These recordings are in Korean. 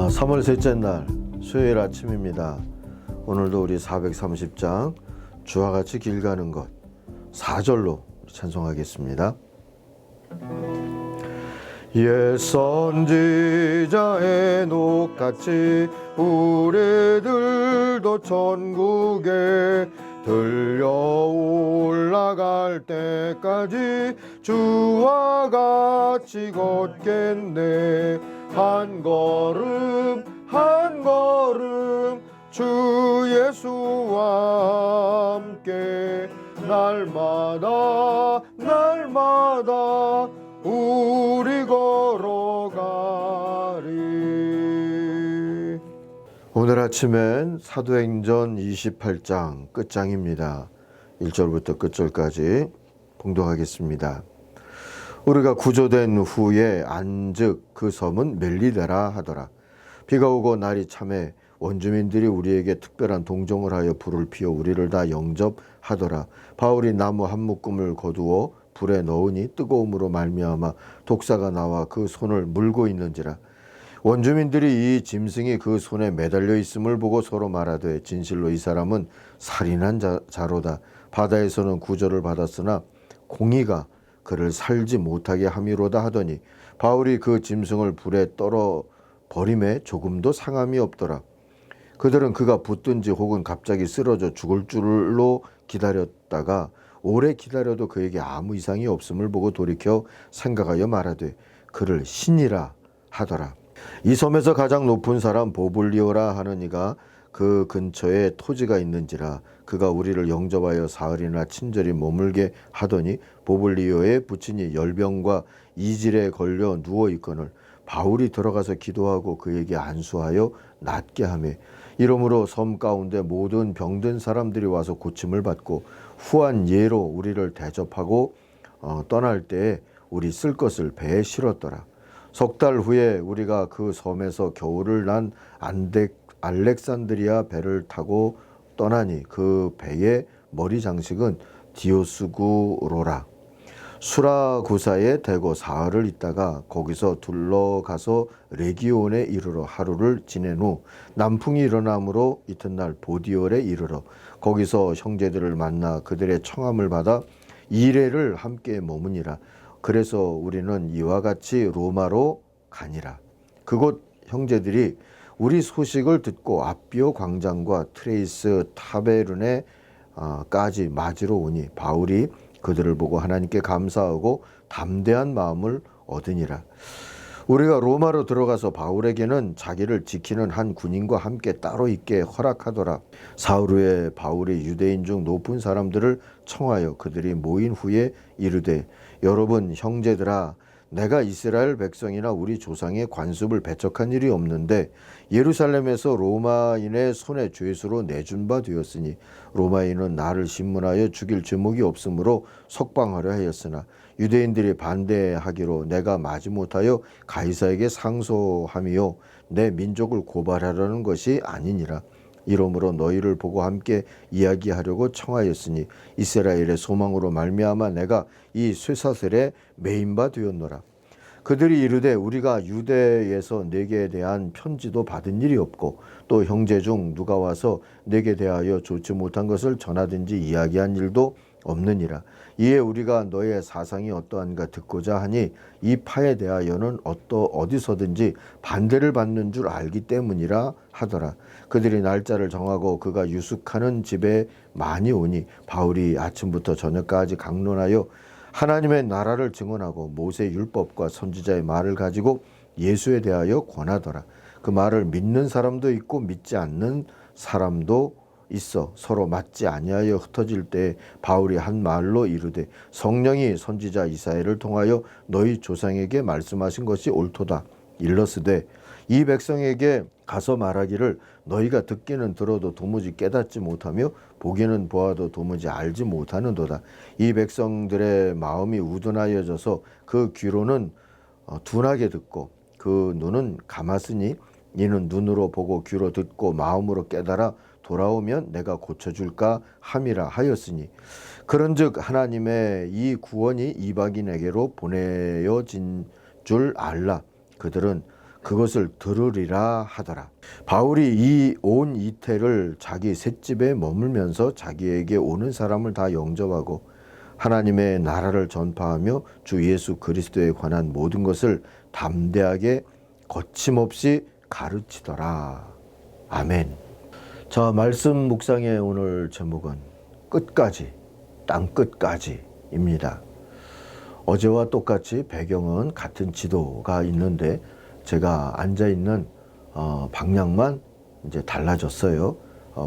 3월 셋째 날 수요일 아침입니다. 오늘도 우리 430장 주와 같이 길 가는 것 4절로 찬송하겠습니다. 옛 선지자의 녹같이 우리들도 천국에 들려 올라갈 때까지 주와 같이 걷겠네. 한 걸음 한 걸음 주 예수와 함께 날마다 날마다 우리 걸어가리. 오늘 아침엔 사도행전 28장 끝장입니다. 1절부터 끝절까지 봉독하겠습니다. 우리가 구조된 후에 안즉 그 섬은 멜리데라 하더라. 비가 오고 날이 참해 원주민들이 우리에게 특별한 동정을 하여 불을 피워 우리를 다 영접하더라. 바울이 나무 한 묶음을 거두어 불에 넣으니 뜨거움으로 말미암아 독사가 나와 그 손을 물고 있는지라. 원주민들이 이 짐승이 그 손에 매달려 있음을 보고 서로 말하되 진실로 이 사람은 살인한 자로다. 바다에서는 구조를 받았으나 공의가 그를 살지 못하게 함이로다 하더니 바울이 그 짐승을 불에 떨어 버림에 조금도 상함이 없더라. 그들은 그가 붙든지 혹은 갑자기 쓰러져 죽을 줄로 기다렸다가 오래 기다려도 그에게 아무 이상이 없음을 보고 돌이켜 생각하여 말하되 그를 신이라 하더라. 이 섬에서 가장 높은 사람 보블리오라 하는 이가 그 근처에 토지가 있는지라. 그가 우리를 영접하여 사흘이나 친절히 머물게 하더니 보블리오의 부친이 열병과 이질에 걸려 누워 있거늘 바울이 들어가서 기도하고 그에게 안수하여 낫게 하며 이러므로 섬 가운데 모든 병든 사람들이 와서 고침을 받고 후한 예로 우리를 대접하고 떠날 때에 우리 쓸 것을 배에 실었더라. 석 달 후에 우리가 그 섬에서 겨울을 난 알렉산드리아 배를 타고 떠나니 그 배의 머리 장식은 디오스구로라. 수라구사에 대고 사흘을 있다가 거기서 둘러가서 레기온에 이르러 하루를 지낸 후 남풍이 일어나므로 이튿날 보디올에 이르러 거기서 형제들을 만나 그들의 청함을 받아 2일을 함께 머무니라. 그래서 우리는 이와 같이 로마로 가니라. 그곳 형제들이 우리 소식을 듣고 아비오 광장과 트레이스 타베르네까지 맞으러 오니 바울이 그들을 보고 하나님께 감사하고 담대한 마음을 얻으니라. 우리가 로마로 들어가서 바울에게는 자기를 지키는 한 군인과 함께 따로 있게 허락하더라. 사흘 후에 바울이 유대인 중 높은 사람들을 청하여 그들이 모인 후에 이르되 여러분 형제들아, 내가 이스라엘 백성이나 우리 조상의 관습을 배척한 일이 없는데 예루살렘에서 로마인의 손에 죄수로 내준 바 되었으니 로마인은 나를 신문하여 죽일 죄목이 없으므로 석방하려 하였으나 유대인들이 반대하기로 내가 마지못하여 가이사에게 상소함이요 내 민족을 고발하려는 것이 아니니라. 이러므로 너희를 보고 함께 이야기하려고 청하였으니 이스라엘의 소망으로 말미암아 내가 이 쇠사슬에 매인 바 되었노라. 그들이 이르되 우리가 유대에서 네게 대한 편지도 받은 일이 없고 또 형제 중 누가 와서 네게 대하여 좋지 못한 것을 전하든지 이야기한 일도 없느니라. 이에 우리가 너의 사상이 어떠한가 듣고자 하니 이 파에 대하여는 어디서든지 반대를 받는 줄 알기 때문이라 하더라. 그들이 날짜를 정하고 그가 유숙하는 집에 많이 오니 바울이 아침부터 저녁까지 강론하여 하나님의 나라를 증언하고 모세 율법과 선지자의 말을 가지고 예수에 대하여 권하더라. 그 말을 믿는 사람도 있고 믿지 않는 사람도 있어 서로 맞지 아니하여 흩어질 때 바울이 한 말로 이르되 성령이 선지자 이사야를 통하여 너희 조상에게 말씀하신 것이 옳도다. 일러스되 이 백성에게 가서 말하기를 너희가 듣기는 들어도 도무지 깨닫지 못하며 보기는 보아도 도무지 알지 못하는도다. 이 백성들의 마음이 우둔하여져서 그 귀로는 둔하게 듣고 그 눈은 감았으니 이는 눈으로 보고 귀로 듣고 마음으로 깨달아 돌아오면 내가 고쳐줄까 함이라 하였으니 그런즉 하나님의 이 구원이 이방인에게로 보내어진 줄 알라. 그들은 그것을 들으리라 하더라. 바울이 이 온 이태를 자기 셋집에 머물면서 자기에게 오는 사람을 다 영접하고 하나님의 나라를 전파하며 주 예수 그리스도에 관한 모든 것을 담대하게 거침없이 가르치더라. 아멘. 자, 말씀 묵상의 오늘 제목은 끝까지, 땅 끝까지입니다. 어제와 똑같이 배경은 같은 지도가 있는데 제가 앉아있는 방향만 이제 달라졌어요.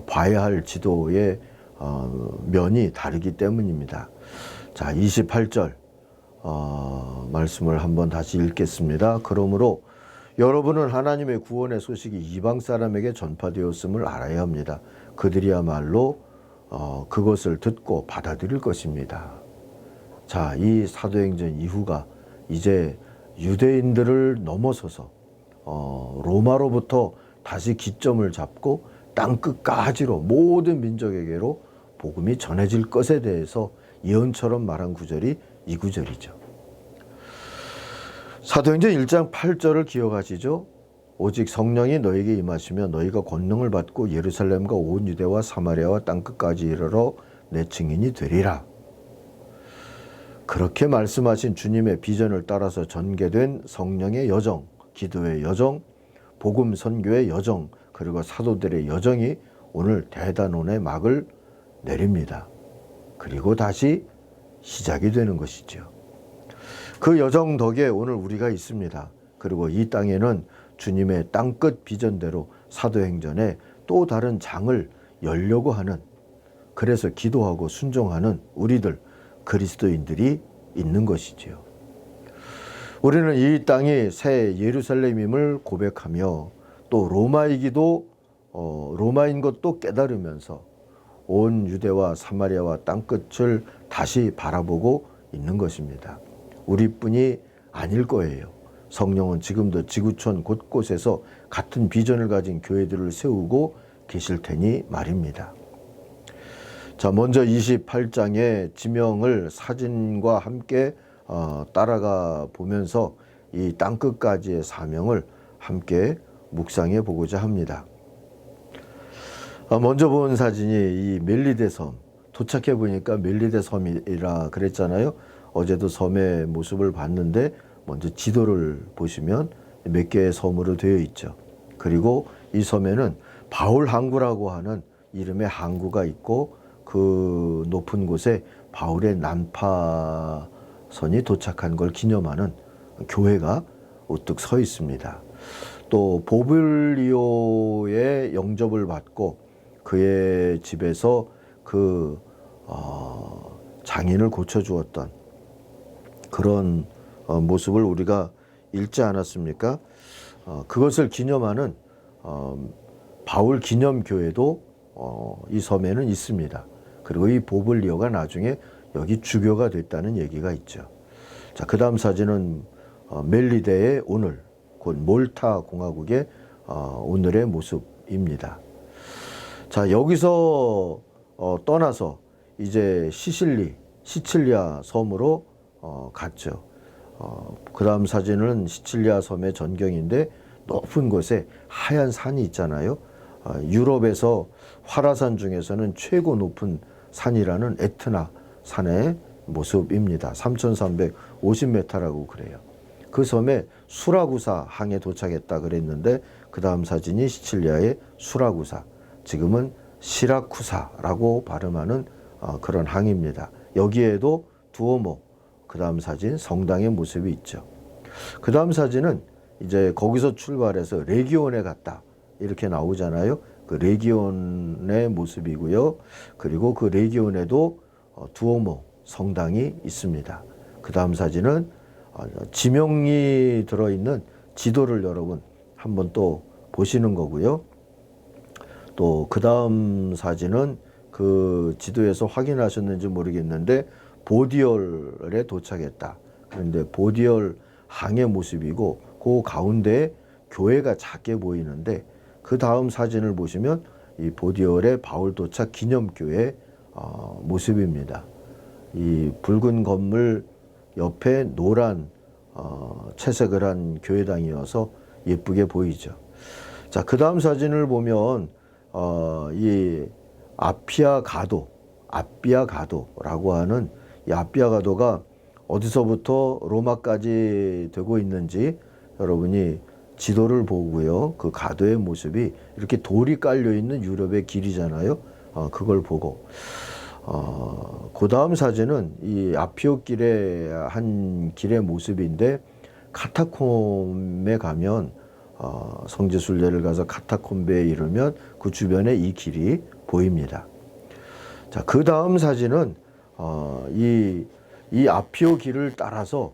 봐야 할 지도의 면이 다르기 때문입니다. 자, 28절 말씀을 한번 다시 읽겠습니다. 그러므로 여러분은 하나님의 구원의 소식이 이방 사람에게 전파되었음을 알아야 합니다. 그들이야말로 그것을 듣고 받아들일 것입니다. 자, 이 사도행전 이후가 이제 유대인들을 넘어서서 로마로부터 다시 기점을 잡고 땅끝까지로 모든 민족에게로 복음이 전해질 것에 대해서 예언처럼 말한 구절이 이 구절이죠. 사도행전 1장 8절을 기억하시죠? 오직 성령이 너에게 임하시며 너희가 권능을 받고 예루살렘과 온 유대와 사마리아와 땅끝까지 이르러 내 증인이 되리라. 그렇게 말씀하신 주님의 비전을 따라서 전개된 성령의 여정, 기도의 여정, 복음 선교의 여정, 그리고 사도들의 여정이 오늘 대단원의 막을 내립니다. 그리고 다시 시작이 되는 것이죠. 그 여정 덕에 오늘 우리가 있습니다. 그리고 이 땅에는 주님의 땅끝 비전대로 사도행전에 또 다른 장을 열려고 하는, 그래서 기도하고 순종하는 우리들 그리스도인들이 있는 것이지요. 우리는 이 땅이 새 예루살렘임을 고백하며 또 로마인 것도 깨달으면서 온 유대와 사마리아와 땅끝을 다시 바라보고 있는 것입니다. 우리뿐이 아닐 거예요. 성령은 지금도 지구촌 곳곳에서 같은 비전을 가진 교회들을 세우고 계실 테니 말입니다. 자, 먼저 28장의 지명을 사진과 함께 따라가 보면서 이 땅끝까지의 사명을 함께 묵상해 보고자 합니다. 먼저 본 사진이 이 멜리데 섬, 도착해 보니까 멜리데 섬이라 그랬잖아요. 어제도 섬의 모습을 봤는데 먼저 지도를 보시면 몇 개의 섬으로 되어 있죠. 그리고 이 섬에는 바울 항구라고 하는 이름의 항구가 있고 그 높은 곳에 바울의 난파선이 도착한 걸 기념하는 교회가 우뚝 서 있습니다. 또 보블리오의 영접을 받고 그의 집에서 그 장인을 고쳐주었던 그런 모습을 우리가 읽지 않았습니까? 그것을 기념하는 바울 기념교회도 이 섬에는 있습니다. 그리고 이 보블리오가 나중에 여기 주교가 됐다는 얘기가 있죠. 자, 그 다음 사진은 멜리데의 오늘, 곧 몰타 공화국의 오늘의 모습입니다. 자, 여기서 떠나서 이제 시칠리아 섬으로 갔죠. 그 다음 사진은 시칠리아 섬의 전경인데 높은 곳에 하얀 산이 있잖아요. 유럽에서 화라산 중에서는 최고 높은 산이라는 에트나 산의 모습입니다. 3,350m라고 그래요. 그 섬에 수라구사 항에 도착했다 그랬는데 그 다음 사진이 시칠리아의 수라구사, 지금은 시라쿠사라고 발음하는 그런 항입니다. 여기에도 두오모, 그 다음 사진 성당의 모습이 있죠. 그 다음 사진은 이제 거기서 출발해서 레기온에 갔다 이렇게 나오잖아요. 그 레기온의 모습이고요. 그리고 그 레기온에도 두오모 성당이 있습니다. 그 다음 사진은 지명이 들어있는 지도를 여러분 한번 또 보시는 거고요. 또 그 다음 사진은 그 지도에서 확인하셨는지 모르겠는데 보디올에 도착했다. 그런데 보디올 항의 모습이고 그 가운데에 교회가 작게 보이는데 그 다음 사진을 보시면 이 보디올의 바울 도착 기념교회 모습입니다. 이 붉은 건물 옆에 노란 채색을 한 교회당이어서 예쁘게 보이죠. 자, 그 다음 사진을 보면 이 아피아가도라고 하는 이 아피아가도가 어디서부터 로마까지 되고 있는지 여러분이 지도를 보고요. 그 가도의 모습이 이렇게 돌이 깔려 있는 유럽의 길이잖아요. 그걸 보고 그 다음 사진은 이 아피오 길의 한 길의 모습인데 카타콤에 가면 성지순례를 가서 카타콤베에 이르면 그 주변에 이 길이 보입니다. 자, 그 다음 사진은 이 아피오 길을 따라서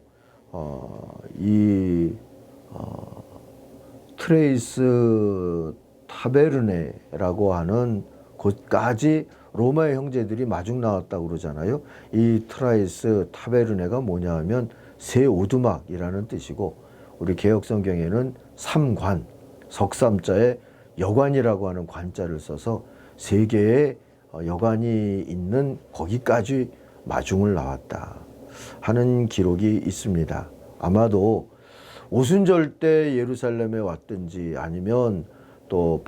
트레이스 타베르네라고 하는 곳까지 로마의 형제들이 마중 나왔다고 그러잖아요. 이 트라이스 타베르네가 뭐냐 하면 새 오두막이라는 뜻이고 우리 개역성경에는 삼관, 석삼자에 여관이라고 하는 관자를 써서 세 개의 여관이 있는 거기까지 마중을 나왔다 하는 기록이 있습니다. 아마도 오순절 때 예루살렘에 왔든지 아니면 또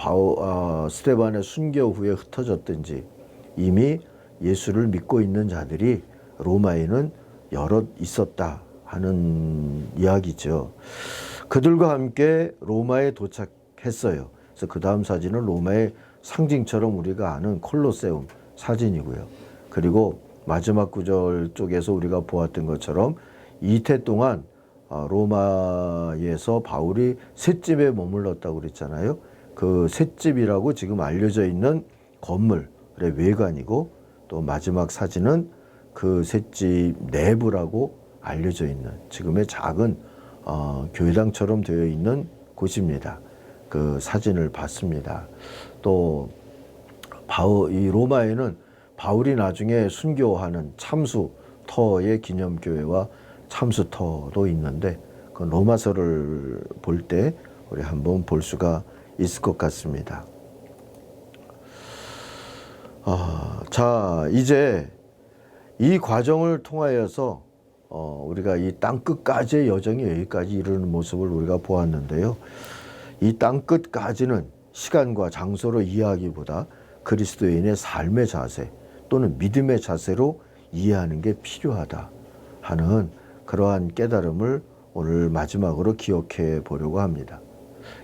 스데반의 순교 후에 흩어졌든지 이미 예수를 믿고 있는 자들이 로마에는 여럿 있었다 하는 이야기죠. 그들과 함께 로마에 도착했어요. 그래서 그 다음 사진은 로마의 상징처럼 우리가 아는 콜로세움 사진이고요. 그리고 마지막 구절 쪽에서 우리가 보았던 것처럼 이태 동안 로마에서 바울이 셋집에 머물렀다고 그랬잖아요. 그 셋집이라고 지금 알려져 있는 건물의 외관이고 또 마지막 사진은 그 셋집 내부라고 알려져 있는 지금의 작은 교회당처럼 되어 있는 곳입니다. 그 사진을 봤습니다. 또 이 로마에는 바울이 나중에 순교하는 참수터의 기념교회와 참수터도 있는데 그 로마서를 볼 때 우리 한번 볼 수가 있을 것 같습니다. 자, 이제 이 과정을 통하여서 우리가 이 땅끝까지의 여정이 여기까지 이르는 모습을 우리가 보았는데요. 이 땅끝까지는 시간과 장소로 이해하기보다 그리스도인의 삶의 자세 또는 믿음의 자세로 이해하는 게 필요하다 하는 그러한 깨달음을 오늘 마지막으로 기억해 보려고 합니다.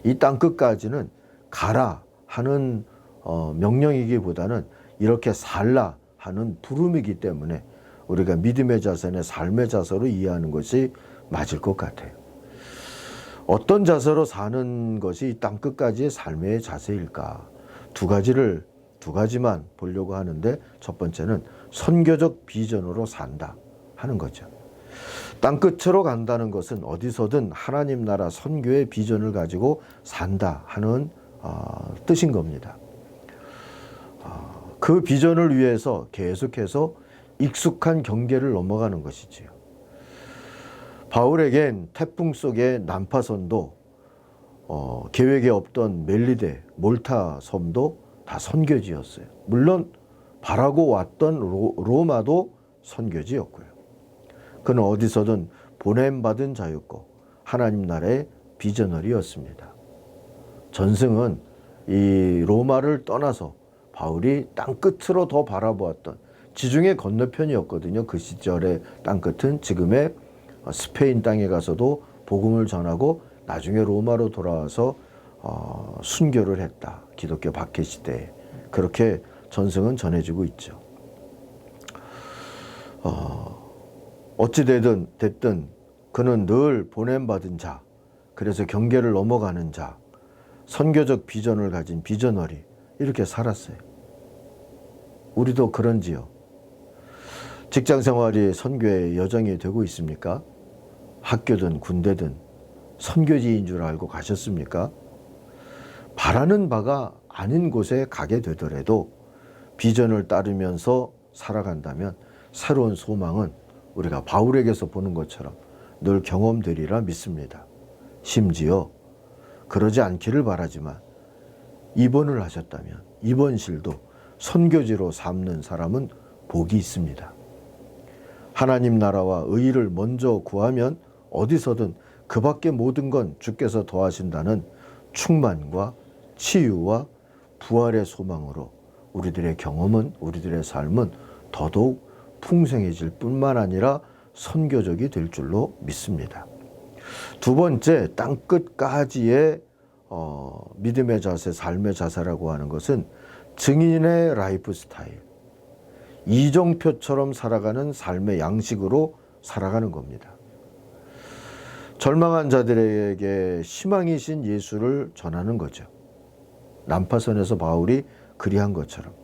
이 땅끝까지는 가라 하는 명령이기보다는 이렇게 살라 하는 부름이기 때문에 우리가 믿음의 자세나 삶의 자세로 이해하는 것이 맞을 것 같아요. 어떤 자세로 사는 것이 이 땅끝까지의 삶의 자세일까? 두 가지만 보려고 하는데 첫 번째는 선교적 비전으로 산다 하는 거죠. 땅끝으로 간다는 것은 어디서든 하나님 나라 선교의 비전을 가지고 산다 하는 뜻인 겁니다. 그 비전을 위해서 계속해서 익숙한 경계를 넘어가는 것이지요. 바울에겐 태풍 속의 난파선도 계획에 없던 멜리데, 몰타 섬도 다 선교지였어요. 물론 바라고 왔던 로마도 선교지였고요. 그는 어디서든 보냄받은 자였고 하나님 나라의 비저널이었습니다. 전승은 이 로마를 떠나서 바울이 땅끝으로 더 바라보았던 지중해 건너편이었거든요. 그 시절의 땅끝은 지금의 스페인 땅에 가서도 복음을 전하고 나중에 로마로 돌아와서 순교를 했다. 기독교 박해 시대에. 그렇게 전승은 전해지고 있죠. 어찌됐든 그는 늘 보냄받은 자, 그래서 경계를 넘어가는 자, 선교적 비전을 가진 비저너리 이렇게 살았어요. 우리도 그런지요. 직장 생활이 선교의 여정이 되고 있습니까? 학교든 군대든 선교지인 줄 알고 가셨습니까? 바라는 바가 아닌 곳에 가게 되더라도 비전을 따르면서 살아간다면 새로운 소망은 우리가 바울에게서 보는 것처럼 늘 경험되리라 믿습니다. 심지어 그러지 않기를 바라지만 입원을 하셨다면 입원실도 선교지로 삼는 사람은 복이 있습니다. 하나님 나라와 의를 먼저 구하면 어디서든 그 밖의 모든 건 주께서 더하신다는 충만과 치유와 부활의 소망으로 우리들의 경험은, 우리들의 삶은 더더욱 풍성해질 뿐만 아니라 선교적이 될 줄로 믿습니다. 두 번째, 땅끝까지의 믿음의 자세, 삶의 자세라고 하는 것은 증인의 라이프 스타일, 이정표처럼 살아가는 삶의 양식으로 살아가는 겁니다. 절망한 자들에게 희망이신 예수를 전하는 거죠. 난파선에서 바울이 그리한 것처럼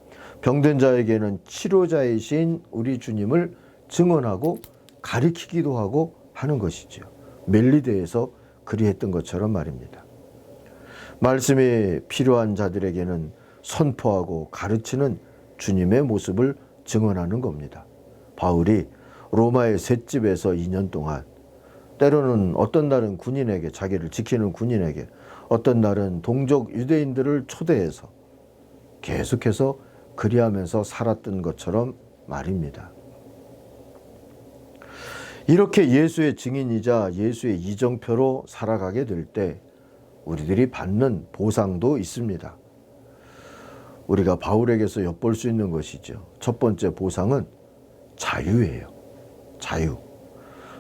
병든 자에게는 치료자이신 우리 주님을 증언하고 가리키기도 하고 하는 것이죠. 멜리데에서 그리했던 것처럼 말입니다. 말씀이 필요한 자들에게는 선포하고 가르치는 주님의 모습을 증언하는 겁니다. 바울이 로마의 셋집에서 2년 동안, 때로는 어떤 날은 군인에게, 자기를 지키는 군인에게, 어떤 날은 동족 유대인들을 초대해서 계속해서 그리하면서 살았던 것처럼 말입니다. 이렇게 예수의 증인이자 예수의 이정표로 살아가게 될 때 우리들이 받는 보상도 있습니다. 우리가 바울에게서 엿볼 수 있는 것이죠. 첫 번째 보상은 자유예요. 자유.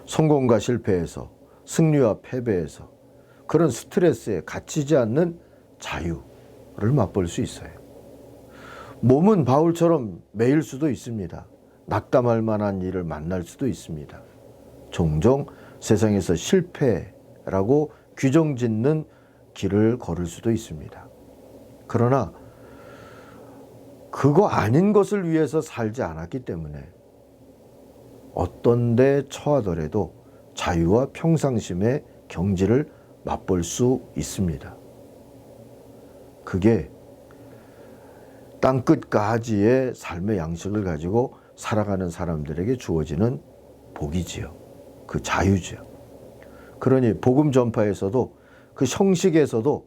성공과 실패에서, 승리와 패배에서, 그런 스트레스에 갇히지 않는 자유를 맛볼 수 있어요. 몸은 바울처럼 매일 수도 있습니다. 낙담할 만한 일을 만날 수도 있습니다. 종종 세상에서 실패라고 규정짓는 길을 걸을 수도 있습니다. 그러나 그거 아닌 것을 위해서 살지 않았기 때문에 어떤 데 처하더라도 자유와 평상심의 경지를 맛볼 수 있습니다. 그게 땅끝까지의 삶의 양식을 가지고 살아가는 사람들에게 주어지는 복이지요. 그 자유지요. 그러니 복음 전파에서도 그 형식에서도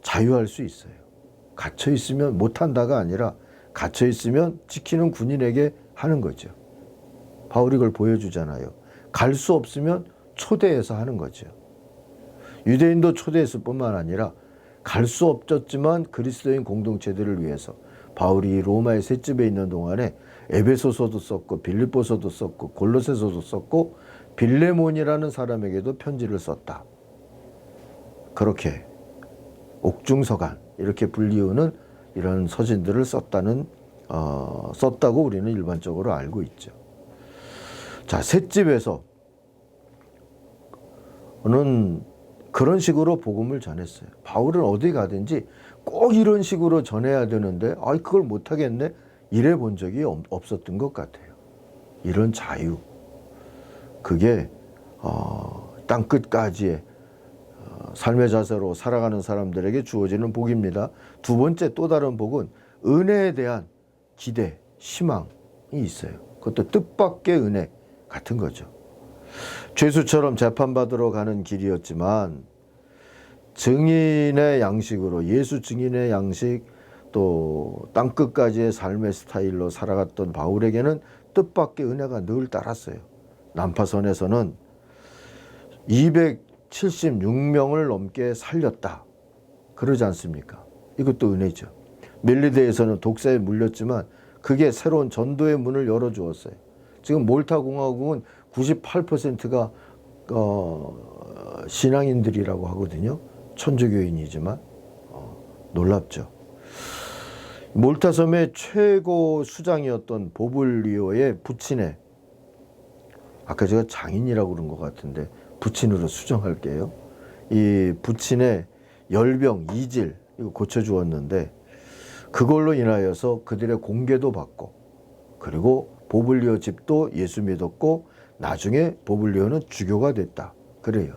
자유할 수 있어요. 갇혀 있으면 못한다가 아니라 갇혀 있으면 지키는 군인에게 하는 거죠. 바울이 그걸 보여주잖아요. 갈 수 없으면 초대해서 하는 거죠. 유대인도 초대했을 뿐만 아니라 갈 수 없었지만 그리스도인 공동체들을 위해서 바울이 로마의 셋집에 있는 동안에 에베소서도 썼고 빌립보서도 썼고 골로새서도 썼고 빌레몬이라는 사람에게도 편지를 썼다. 그렇게 옥중서간 이렇게 불리우는 이런 서신들을 썼다고 우리는 일반적으로 알고 있죠. 자, 셋집에서는 그런 식으로 복음을 전했어요. 바울은 어디 가든지 꼭 이런 식으로 전해야 되는데 그걸 못하겠네 이래 본 적이 없었던 것 같아요. 이런 자유, 그게 땅끝까지의 삶의 자세로 살아가는 사람들에게 주어지는 복입니다. 두 번째 또 다른 복은 은혜에 대한 기대, 희망이 있어요. 그것도 뜻밖의 은혜 같은 거죠. 죄수처럼 재판받으러 가는 길이었지만 증인의 양식으로, 예수 증인의 양식, 또 땅끝까지의 삶의 스타일로 살아갔던 바울에게는 뜻밖의 은혜가 늘 따랐어요. 난파선에서는 276명을 넘게 살렸다. 그러지 않습니까? 이것도 은혜죠. 멜리데에서는 독사에 물렸지만 그게 새로운 전도의 문을 열어주었어요. 지금 몰타 공화국은 98%가 신앙인들이라고 하거든요. 천주교인이지만 놀랍죠. 몰타 섬의 최고 수장이었던 보블리오의 부친의, 아까 제가 장인이라고 그런 것 같은데 부친으로 수정할게요. 이 부친의 열병, 이질 이거 고쳐주었는데 그걸로 인하여서 그들의 공개도 받고, 그리고 보블리오 집도 예수 믿었고 나중에 보블리오는 주교가 됐다. 그래요.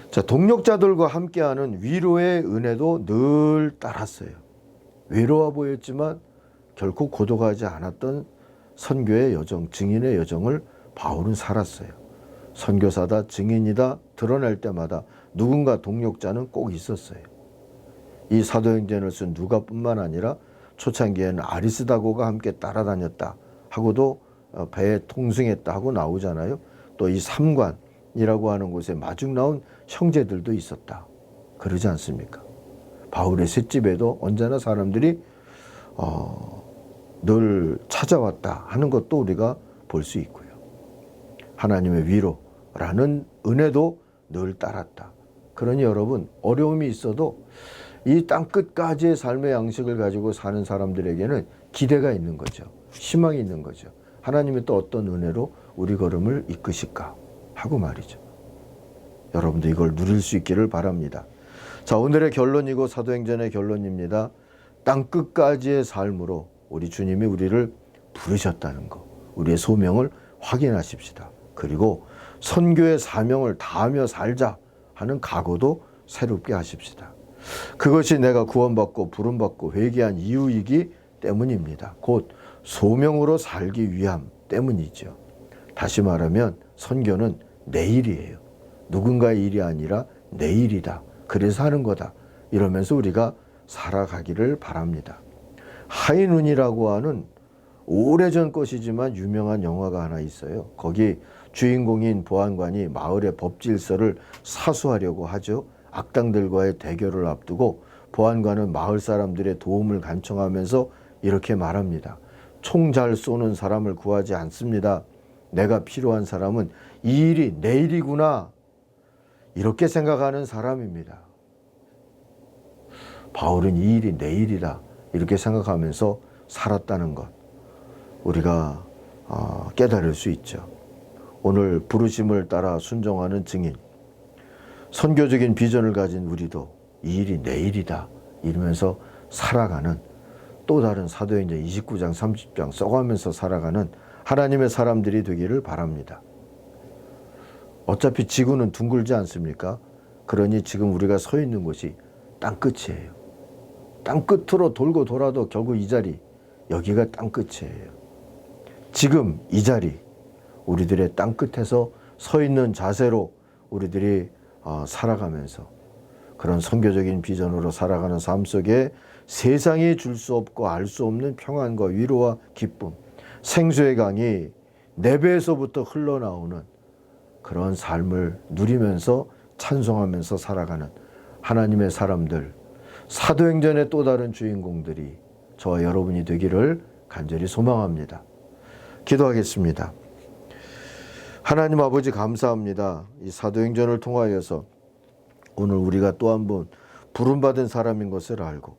자, 동력자들과 함께하는 위로의 은혜도 늘 따랐어요. 외로워 보였지만 결코 고독하지 않았던 선교의 여정, 증인의 여정을 바울은 살았어요. 선교사다, 증인이다 드러날 때마다 누군가 동력자는 꼭 있었어요. 이 사도행전을 쓴 누가뿐만 아니라 초창기에는 아리스다고가 함께 따라다녔다 하고도 배에 통승했다 하고 나오잖아요. 또 이 3관, 베레아이라고 하는 곳에 마중 나온 형제들도 있었다. 그러지 않습니까? 바울의 셋집에도 언제나 사람들이 늘 찾아왔다 하는 것도 우리가 볼 수 있고요. 하나님의 위로라는 은혜도 늘 따랐다. 그러니 여러분, 어려움이 있어도 이 땅끝까지의 삶의 양식을 가지고 사는 사람들에게는 기대가 있는 거죠. 희망이 있는 거죠. 하나님이 또 어떤 은혜로 우리 걸음을 이끄실까 하고 말이죠. 여러분도 이걸 누릴 수 있기를 바랍니다. 자, 오늘의 결론이고 사도행전의 결론입니다. 땅끝까지의 삶으로 우리 주님이 우리를 부르셨다는 것, 우리의 소명을 확인하십시다. 그리고 선교의 사명을 다하며 살자 하는 각오도 새롭게 하십시다. 그것이 내가 구원받고 부름받고 회개한 이유이기 때문입니다. 곧 소명으로 살기 위함 때문이죠. 다시 말하면 선교는 내 일이에요. 누군가의 일이 아니라 내 일이다. 그래서 하는 거다. 이러면서 우리가 살아가기를 바랍니다. 하이눈이라고 하는 오래전 것이지만 유명한 영화가 하나 있어요. 거기 주인공인 보안관이 마을의 법질서를 사수하려고 하죠. 악당들과의 대결을 앞두고 보안관은 마을 사람들의 도움을 간청하면서 이렇게 말합니다. 총 잘 쏘는 사람을 구하지 않습니다. 내가 필요한 사람은 이 일이 내 일이구나. 이렇게 생각하는 사람입니다. 바울은 이 일이 내 일이다. 이렇게 생각하면서 살았다는 것. 우리가 깨달을 수 있죠. 오늘 부르심을 따라 순종하는 증인, 선교적인 비전을 가진 우리도 이 일이 내 일이다 이러면서 살아가는 또 다른 사도행전 29장 30장 써가면서 살아가는 하나님의 사람들이 되기를 바랍니다. 어차피 지구는 둥글지 않습니까? 그러니 지금 우리가 서 있는 곳이 땅끝이에요. 땅끝으로 돌고 돌아도 결국 이 자리, 여기가 땅끝이에요. 지금 이 자리, 우리들의 땅끝에서 서 있는 자세로 우리들이 살아가면서 그런 선교적인 비전으로 살아가는 삶 속에 세상이 줄 수 없고 알 수 없는 평안과 위로와 기쁨, 생수의 강이 내 배에서부터 흘러나오는 그런 삶을 누리면서 찬송하면서 살아가는 하나님의 사람들, 사도행전의 또 다른 주인공들이 저와 여러분이 되기를 간절히 소망합니다. 기도하겠습니다. 하나님 아버지 감사합니다. 이 사도행전을 통하여서 오늘 우리가 또 한 번 부름받은 사람인 것을 알고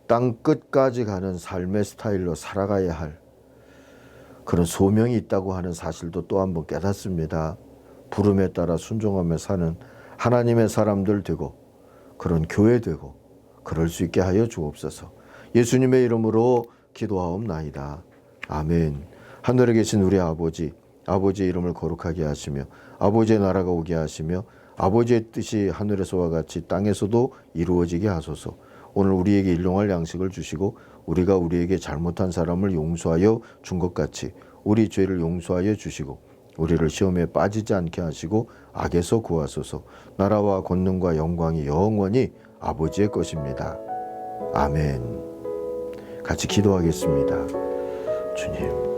땅 끝까지 가는 삶의 스타일로 살아가야 할 그런 소명이 있다고 하는 사실도 또 한 번 깨닫습니다. 부름에 따라 순종하며 사는 하나님의 사람들 되고 그런 교회 되고 그럴 수 있게 하여 주옵소서. 예수님의 이름으로 기도하옵나이다. 아멘. 하늘에 계신 우리 아버지, 아버지의 이름을 거룩하게 하시며 아버지의 나라가 오게 하시며 아버지의 뜻이 하늘에서와 같이 땅에서도 이루어지게 하소서. 오늘 우리에게 일용할 양식을 주시고 우리가 우리에게 잘못한 사람을 용서하여 준 것 같이 우리 죄를 용서하여 주시고 우리를 시험에 빠지지 않게 하시고 악에서 구하소서. 나라와 권능과 영광이 영원히 아버지의 것입니다. 아멘. 같이 기도하겠습니다. 주님.